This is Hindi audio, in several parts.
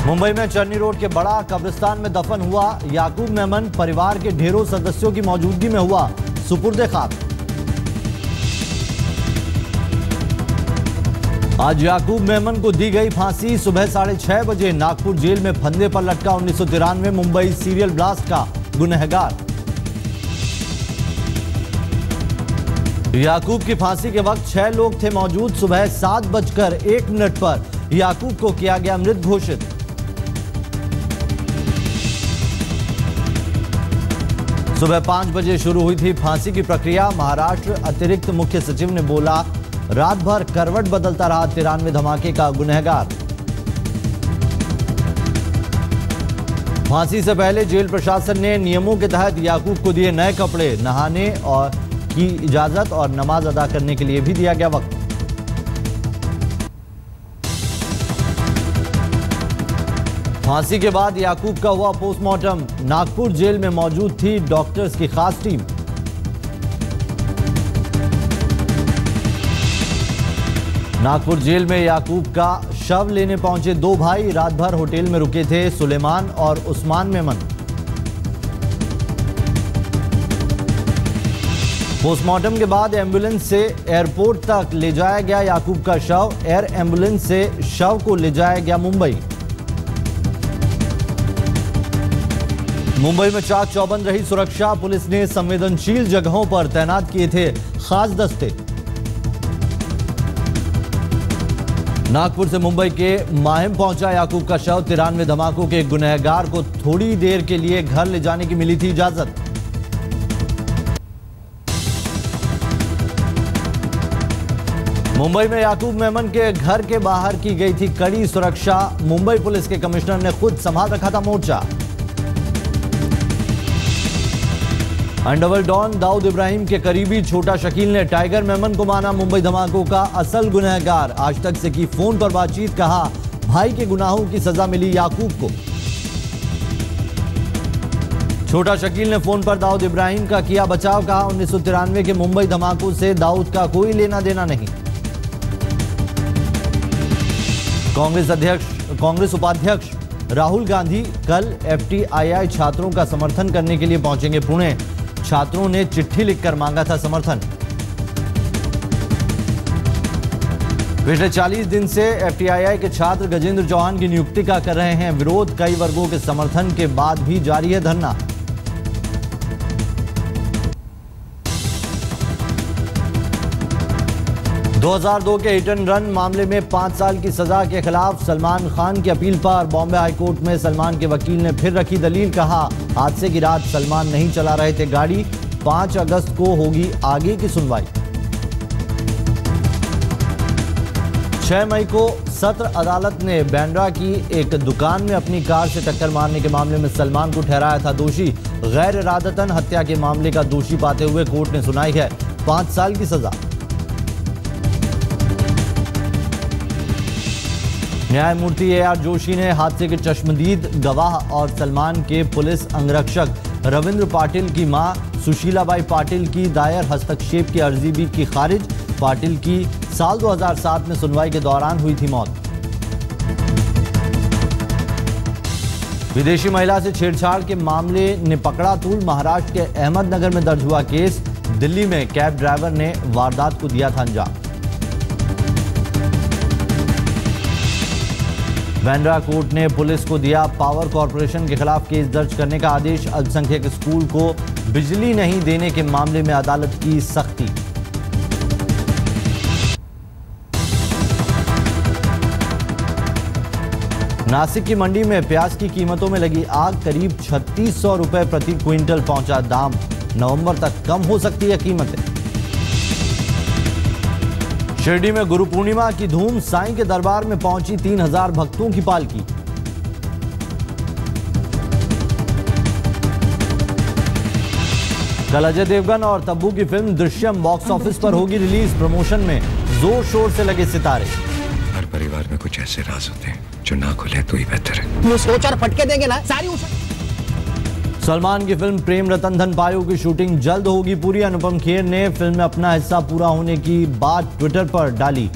मुंबई में चर्नी रोड के बड़ा कब्रिस्तान में दफन हुआ याकूब मेमन, परिवार के ढेरों सदस्यों की मौजूदगी में हुआ सुपुर्दे खाक। आज याकूब मेमन को दी गई फांसी। सुबह 6:30 बजे नागपुर जेल में फंदे पर लटका 1993 मुंबई सीरियल ब्लास्ट का गुनहगार। याकूब की फांसी के वक्त 6 लोग थे मौजूद। सुबह 7:01 पर याकूब को किया गया मृत घोषित। सुबह 5 बजे शुरू हुई थी फांसी की प्रक्रिया। महाराष्ट्र अतिरिक्त मुख्य सचिव ने बोला, रात भर करवट बदलता रहा 93 धमाके का गुनहगार। फांसी से पहले जेल प्रशासन ने नियमों के तहत याकूब को दिए नए कपड़े, नहाने और की इजाजत और नमाज अदा करने के लिए भी दिया गया वक्त। फांसी के बाद याकूब का हुआ पोस्टमार्टम। नागपुर जेल में मौजूद थी डॉक्टर्स की खास टीम। नागपुर जेल में याकूब का शव लेने पहुंचे 2 भाई। रात भर होटल में रुके थे सुलेमान और उस्मान मेमन। पोस्टमार्टम के बाद एम्बुलेंस से एयरपोर्ट तक ले जाया गया याकूब का शव। एयर एम्बुलेंस से शव को ले जाया गया मुंबई। मुंबई में चाक चौबंद रही सुरक्षा। पुलिस ने संवेदनशील जगहों पर तैनात किए थे खास दस्ते। नागपुर से मुंबई के माहिम पहुंचा याकूब का शव। 93 धमाकों के गुनहगार को थोड़ी देर के लिए घर ले जाने की मिली थी इजाजत। मुंबई में याकूब मेमन के घर के बाहर की गई थी कड़ी सुरक्षा। मुंबई पुलिस के कमिश्नर ने खुद संभाल रखा था मोर्चा। अंडरवर्ल्ड डॉन दाऊद इब्राहिम के करीबी छोटा शकील ने टाइगर मेमन को माना मुंबई धमाकों का असल गुनहगार। आज तक से की फोन पर बातचीत, कहा भाई के गुनाहों की सजा मिली याकूब को। छोटा शकील ने फोन पर दाऊद इब्राहिम का किया बचाव, कहा 1993 के मुंबई धमाकों से दाऊद का कोई लेना देना नहीं। कांग्रेस उपाध्यक्ष राहुल गांधी कल FTII छात्रों का समर्थन करने के लिए पहुंचेंगे पुणे। छात्रों ने चिट्ठी लिखकर मांगा था समर्थन। पिछले 40 दिन से FTII के छात्र गजेंद्र चौहान की नियुक्ति का कर रहे हैं विरोध। कई वर्गों के समर्थन के बाद भी जारी है धरना। – 2002 के हिट एंड रन मामले में 5 साल की सजा के खिलाफ सलमान खान की अपील पर बॉम्बे हाईकोर्ट में सलमान के वकील ने फिर रखी दलील। कहा हादसे की रात सलमान नहीं चला रहे थे गाड़ी। 5 अगस्त को होगी आगे की सुनवाई। 6 मई को सत्र अदालत ने बांद्रा की एक दुकान में अपनी कार से टक्कर मारने के मामले में सलमान को ठहराया था दोषी। गैर इरादतन हत्या के मामले का दोषी पाते हुए कोर्ट ने सुनाई है 5 साल की सजा। न्यायमूर्ति AR जोशी ने हादसे के चश्मदीद गवाह और सलमान के पुलिस अंगरक्षक रविंद्र पाटिल की मां सुशीलाबाई पाटिल की दायर हस्तक्षेप की अर्जी भी की खारिज। पाटिल की साल 2007 में सुनवाई के दौरान हुई थी मौत। विदेशी महिला से छेड़छाड़ के मामले ने पकड़ा तूल। महाराष्ट्र के अहमदनगर में दर्ज हुआ केस। दिल्ली में कैब ड्राइवर ने वारदात को दिया था अंजाम। बांद्रा कोर्ट ने पुलिस को दिया पावर कॉर्पोरेशन के खिलाफ केस दर्ज करने का आदेश। अल्पसंख्यक स्कूल को बिजली नहीं देने के मामले में अदालत की सख्ती। नासिक की मंडी में प्याज की कीमतों में लगी आग। करीब 3600 रुपए प्रति क्विंटल पहुंचा दाम। नवंबर तक कम हो सकती है कीमतें। शिरडी में गुरु पूर्णिमा की धूम। साईं के दरबार में पहुंची 3000 भक्तों की पालकी। कल अजय देवगन और तब्बू की फिल्म दृश्यम बॉक्स ऑफिस पर होगी रिलीज। प्रमोशन में जोर शोर से लगे सितारे। हर परिवार में कुछ ऐसे राज होते हैं जो ना खुले तो ही बेहतर है। वो सोच और फटके देंगे ना सारी। सलमान की फिल्म प्रेम रतन धन पायो की शूटिंग जल्द होगी पूरी। अनुपम खेर ने फिल्म में अपना हिस्सा पूरा होने की बात ट्विटर पर डाली।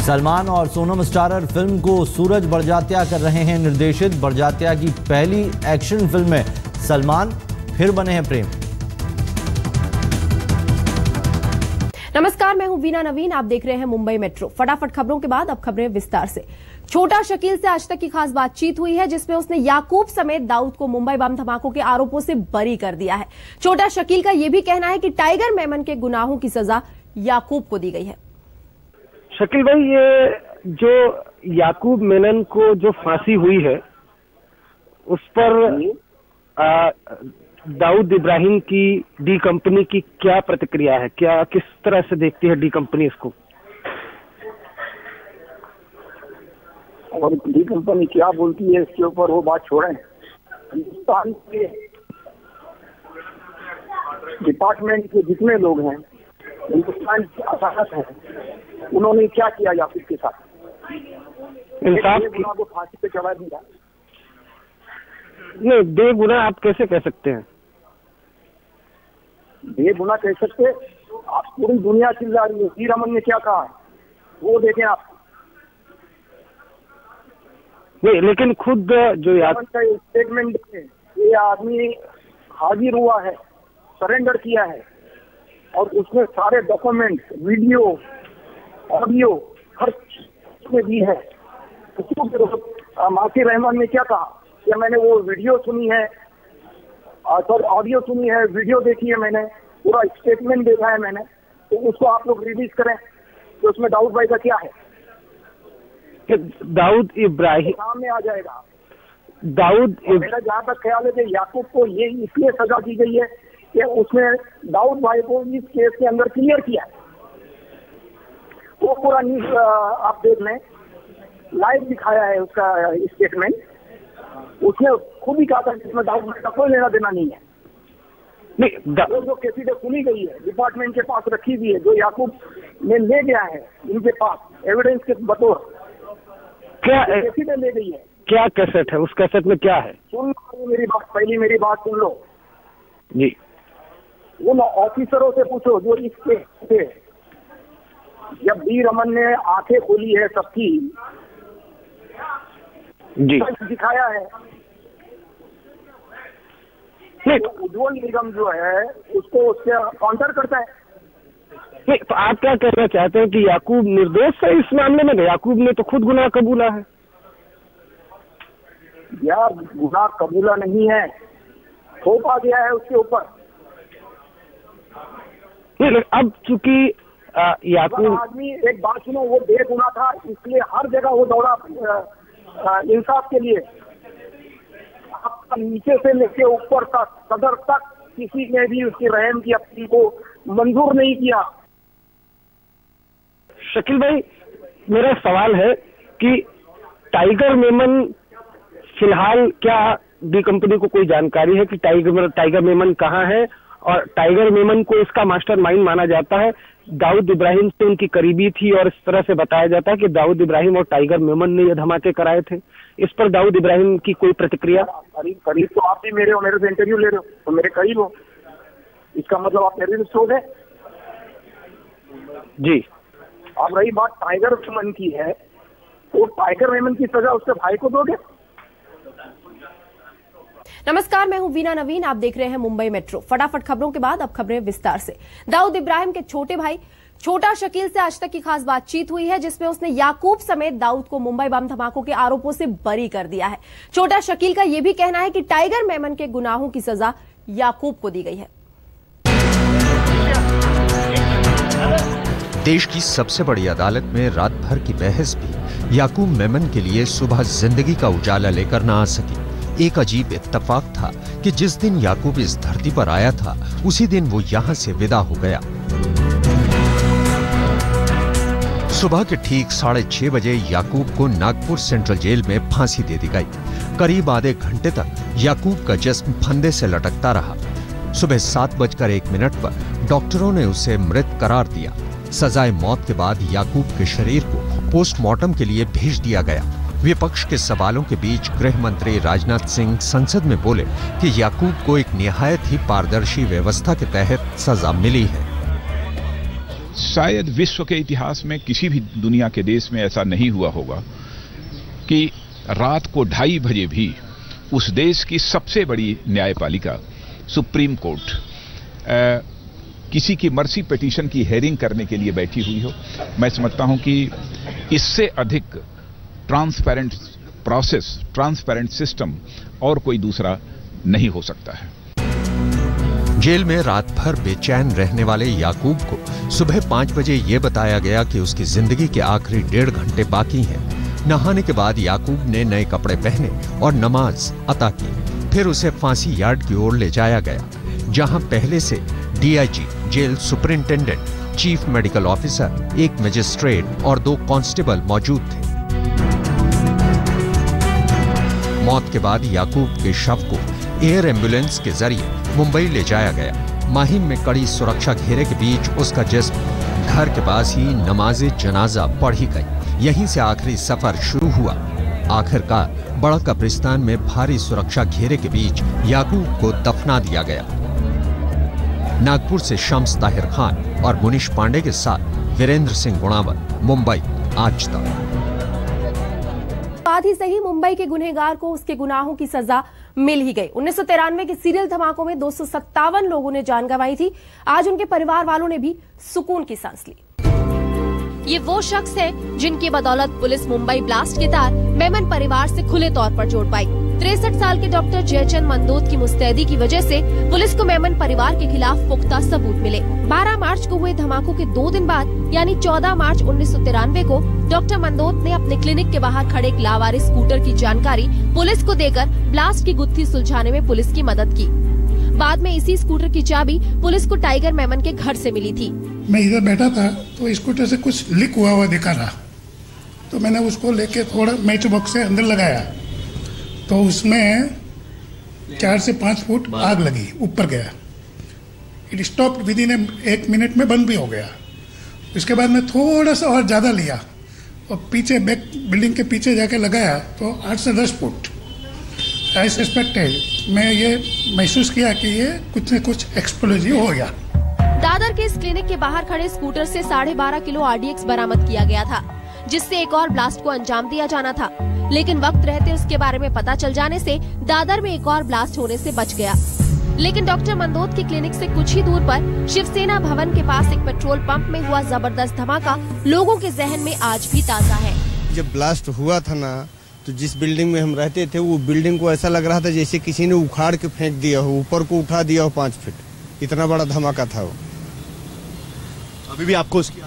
सलमान और सोनम स्टारर फिल्म को सूरज बड़जात्या कर रहे हैं निर्देशित। बड़जात्या की पहली एक्शन फिल्म में सलमान फिर बने हैं प्रेम। नमस्कार, मैं हूं वीना नवीन। आप देख रहे हैं मुंबई मेट्रो। फटाफट खबरों के बाद अब खबरें विस्तार से। छोटा शकील से आज तक की खास बातचीत हुई है, जिसमें उसने याकूब समेत दाऊद को मुंबई बम धमाकों के आरोपों से बरी कर दिया है। छोटा शकील का यह भी कहना है कि टाइगर मेमन के गुनाहों की सजा याकूब को दी गई है। शकील भाई, ये जो याकूब मेनन को जो फांसी हुई है उस पर दाऊद इब्राहिम की डी कंपनी की क्या प्रतिक्रिया है? क्या किस तरह से देखती है डी कंपनी इसको? और डी कंपनी क्या बोलती है इसके ऊपर वो बात छोड़ें। हिंदुस्तान के डिपार्टमेंट के जितने लोग हैं, हिंदुस्तान की अदालत है, उन्होंने क्या किया याकूब के साथ? इंसाफ को फांसी पे चढ़ा दिया। नहीं, बेगुनाह आप कैसे कह सकते हैं? बेगुनाह कह सकते? आप पूरी दुनिया चिल्ला रही है। वीर अमन ने क्या कहा है वो देखें आप। नहीं, लेकिन खुद जो स्टेटमेंट देखें, ये आदमी हाजिर हुआ है, सरेंडर किया है और उसमें सारे डॉक्यूमेंट, वीडियो, ऑडियो हर चीज में दी है। मासी रहमान ने क्या कहा कि मैंने वो वीडियो सुनी है, सर ऑडियो सुनी है, वीडियो देखी है, मैंने पूरा स्टेटमेंट देखा है मैंने, तो उसको आप लोग रिलीज करें। तो उसमें दाऊद भाई का क्या है? दाऊद इब्राहिम सामने आ जाएगा। मेरा जहाँ तक ख्याल है कि याकूब को ये इसलिए सजा दी गई है कि उसने दाऊद भाई को इस केस के अंदर क्लियर किया है। वो पूरा न्यूज आप देख लें, लाइव दिखाया है उसका स्टेटमेंट। उसने खुद ही कहा था इसमें दाऊद भाई का कोई लेना देना नहीं है। वो जो कैसेटें सुनी गई है, डिपार्टमेंट के पास रखी हुई है, जो याकूब ने ले गया है इनके पास एविडेंस के बतौर, क्या कैसेटें ले गई है। क्या कैसेट है? उस कैसेट में क्या है? सुन लो मेरी बात, पहली मेरी बात सुन लो जी। उन ऑफिसरों से पूछो जो इस केस थे, जब वीर अमन ने आंखें खोली है सबकी जी, दिखाया है। तो उज्ज्वल निगम जो है उसको उससे काउंटर करता है। नहीं, तो आप क्या कहना चाहते हैं कि याकूब निर्दोष है इस मामले में? याकूब ने तो खुद गुनाह कबूला है। यार, गुनाह कबूला नहीं है, थोपा गया है उसके ऊपर। नहीं, अब चूंकि याकूब आदमी, एक बात सुनो, वो बेगुनाह था इसलिए हर जगह वो दौड़ा इंसाफ के लिए। आपका नीचे से लेके ऊपर तक, सदर तक, किसी ने भी उसकी रहम की अपील को मंजूर नहीं किया। शकील भाई, मेरा सवाल है कि टाइगर मेमन फिलहाल, क्या डी कंपनी को कोई जानकारी है कि टाइगर मेमन कहाँ है? और टाइगर मेमन को इसका मास्टरमाइंड माना जाता है। दाऊद इब्राहिम से उनकी करीबी थी और इस तरह से बताया जाता है कि दाऊद इब्राहिम और टाइगर मेमन ने ये धमाके कराए थे। इस पर दाऊद इब्राहिम की कोई प्रतिक्रिया? करीब तो आप भी मेरे हो, मेरे से इंटरव्यू ले रहे हो तो मेरे करीब हो, इसका मतलब आप टेररिस्ट हो गए जी। अब रही बात टाइगर मेमन की है, तो टाइगर मेमन की सजा उसके भाई को दोगे? नमस्कार, मैं हूं वीना नवीन। आप देख रहे हैं मुंबई मेट्रो। फटाफट खबरों के बाद अब खबरें विस्तार से। दाऊद इब्राहिम के छोटे भाई छोटा शकील से आज तक की खास बातचीत हुई है, जिसमें उसने याकूब समेत दाऊद को मुंबई बम धमाकों के आरोपों से बरी कर दिया है। छोटा शकील का यह भी कहना है कि टाइगर मेमन के गुनाहों की सजा याकूब को दी गई है। देश की सबसे बड़ी अदालत में रात भर की बहस भी याकूब मेमन के लिए सुबह जिंदगी का उजाला लेकर न आ सकी। एक अजीब इत्तेफाक था कि जिस दिन याकूब इस धरती पर आया था, उसी दिन वो यहां से विदा हो गया। सुबह के ठीक 6:30 बजे याकूब को नागपुर सेंट्रल जेल में फांसी दे दी गई। करीब आधे घंटे तक याकूब का जिस्म फंदे से लटकता रहा। सुबह 7:01 पर डॉक्टरों ने उसे मृत करार दिया। सजाए मौत के बाद याकूब के शरीर को पोस्टमार्टम के लिए भेज दिया गया। विपक्ष के सवालों के बीच गृह मंत्री राजनाथ सिंह संसद में बोले कि याकूब को एक निहायत ही पारदर्शी व्यवस्था के तहत सजा मिली है। शायद विश्व के इतिहास में किसी भी दुनिया के देश में ऐसा नहीं हुआ होगा कि रात को 2:30 बजे भी उस देश की सबसे बड़ी न्यायपालिका सुप्रीम कोर्ट किसी की मर्सी पिटीशन की हेयरिंग करने के लिए बैठी हुई हो। मैं समझता हूं कि इससे अधिक ट्रांसपेरेंट प्रोसेस, ट्रांसपेरेंट सिस्टम और कोई दूसरा नहीं हो सकता है। जेल में रात भर बेचैन रहने वाले याकूब को सुबह 5 बजे ये बताया गया कि उसकी जिंदगी के आखिरी 1.5 घंटे बाकी हैं। नहाने के बाद याकूब ने नए कपड़े पहने और नमाज अता की। फिर उसे फांसी यार्ड की ओर ले जाया गया, जहां पहले से DIG, jail superintendent, chief medical officer, एक मजिस्ट्रेट और 2 कांस्टेबल मौजूद थे। मौत के बाद याकूब के शव को एयर एम्बुलेंस के जरिए मुंबई ले जाया गया। माहिम में कड़ी सुरक्षा घेरे के बीच उसका जिस्म घर के पास ही नमाज़े जनाजा पढ़ी गई। यहीं से आखिरी सफर शुरू हुआ। आखिरकार बड़ा कब्रिस्तान में भारी सुरक्षा घेरे के बीच याकूब को दफना दिया गया। नागपुर से शम्स ताहिर खान और मुनीश पांडे के साथ वीरेंद्र सिंह गुणावर, मुंबई, आज तक। बात ही सही, मुंबई के गुनहगार को उसके गुनाहों की सजा मिल ही गई। 1993 के सीरियल धमाकों में 257 लोगों ने जान गंवाई थी। आज उनके परिवार वालों ने भी सुकून की सांस ली। ये वो शख्स है जिनकी बदौलत पुलिस मुंबई ब्लास्ट के तार मेमन परिवार से खुले तौर पर जोड़ पाई। 63 साल के डॉक्टर जयचंद मंदोत की मुस्तैदी की वजह से पुलिस को मेमन परिवार के खिलाफ पुख्ता सबूत मिले। 12 मार्च को हुए धमाकों के 2 दिन बाद यानी 14 मार्च 1993 को डॉक्टर मंदोत ने अपने क्लिनिक के बाहर खड़े एक लावारिस स्कूटर की जानकारी पुलिस को देकर ब्लास्ट की गुत्थी सुलझाने में पुलिस की मदद की। बाद में इसी स्कूटर की चाबी पुलिस को टाइगर मेमन के घर से मिली थी। मैं इधर बैठा था तो स्कूटर से कुछ लीक हुआ दिखा रहा, तो मैंने उसको लेके थोड़ा मैच बॉक्स से अंदर लगाया तो उसमें 4 से 5 फुट आग लगी, ऊपर गया। It stop with in 1 minute में बंद भी हो गया। उसके बाद मैं थोड़ा सा और ज़्यादा लिया और पीछे बैक बिल्डिंग के पीछे जाके लगाया तो 8 से 10 फुट। आई सस्पेक्टेड, मैं ये महसूस किया कि ये कुछ न कुछ एक्सप्लोजिव हो गया। दादर के इस क्लिनिक के बाहर खड़े स्कूटर से 12.5 किलो RDX बरामद किया गया था, जिससे एक और ब्लास्ट को अंजाम दिया जाना था। लेकिन वक्त रहते उसके बारे में पता चल जाने से दादर में एक और ब्लास्ट होने से बच गया। लेकिन डॉक्टर मंदोत की क्लिनिक से कुछ ही दूर पर शिवसेना भवन के पास एक पेट्रोल पंप में हुआ जबरदस्त धमाका लोगों के जहन में आज भी ताजा है। जब ब्लास्ट हुआ था ना, तो जिस बिल्डिंग में हम रहते थे वो बिल्डिंग को ऐसा लग रहा था जैसे किसी ने उखाड़ के फेंक दिया हो, ऊपर को उठा दिया हो 5 फीट। इतना बड़ा धमाका था वो। अभी भी आपको उसकी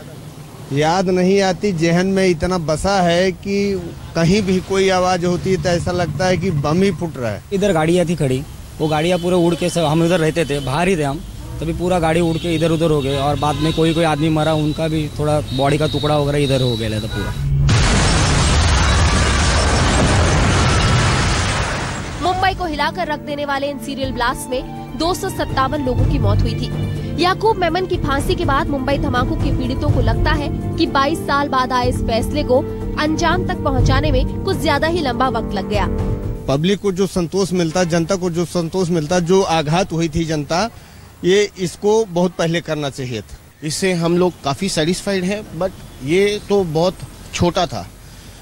याद नहीं आती, जहन में इतना बसा है कि कहीं भी कोई आवाज होती है तो ऐसा लगता है कि बम ही फूट रहा है। इधर गाड़ियाँ थी खड़ी, वो गाड़ियाँ पूरे उड़ के, सब हम इधर रहते थे, बाहर ही थे हम, तभी पूरा गाड़ी उड़ के इधर उधर हो गए। और बाद में कोई आदमी मरा, उनका भी थोड़ा बॉडी का टुकड़ा वगैरह इधर हो गया था पूरा। मुंबई को हिलाकर रख देने वाले इन सीरियल ब्लास्ट में 257 लोगों की मौत हुई थी। याकूब मेमन की फांसी के बाद मुंबई धमाकों के पीड़ितों को लगता है कि 22 साल बाद आए इस फैसले को अंजाम तक पहुंचाने में कुछ ज्यादा ही लंबा वक्त लग गया। पब्लिक को जो संतोष मिलता, जनता को जो संतोष मिलता, जो आघात हुई थी जनता, ये इसको बहुत पहले करना चाहिए था। इससे हम लोग काफी सेटिस्फाइड हैं, बट ये तो बहुत छोटा था।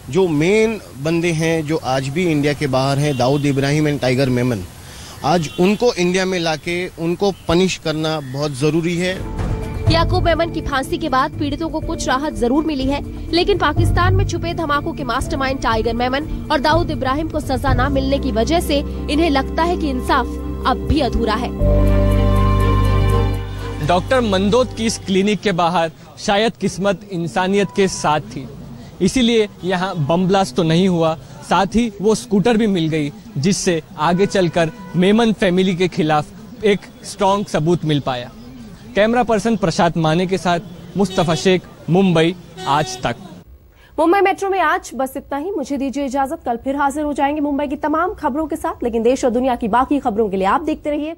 जो मेन बंदे हैं जो आज भी इंडिया के बाहर हैं, दाऊद इब्राहिम एंड टाइगर मेमन, आज उनको इंडिया में लाके उनको पनिश करना बहुत जरूरी है। याकूब मेमन की फांसी के बाद पीड़ितों को कुछ राहत जरूर मिली है, लेकिन पाकिस्तान में छुपे धमाकों के मास्टरमाइंड टाइगर मेमन और दाऊद इब्राहिम को सजा न मिलने की वजह से इन्हें लगता है कि इंसाफ अब भी अधूरा है। डॉक्टर मंदोत की इस क्लिनिक के बाहर शायद किस्मत इंसानियत के साथ थी, इसीलिए यहाँ बम ब्लास्ट तो नहीं हुआ, साथ ही वो स्कूटर भी मिल गई, जिससे आगे चलकर मेमन फैमिली के खिलाफ एक स्ट्रॉन्ग सबूत मिल पाया। कैमरा पर्सन प्रशांत माने के साथ मुस्तफा शेख, मुंबई, आज तक। मुंबई मेट्रो में आज बस इतना ही। मुझे दीजिए इजाजत, कल फिर हाजिर हो जाएंगे मुंबई की तमाम खबरों के साथ। लेकिन देश और दुनिया की बाकी खबरों के लिए आप देखते रहिए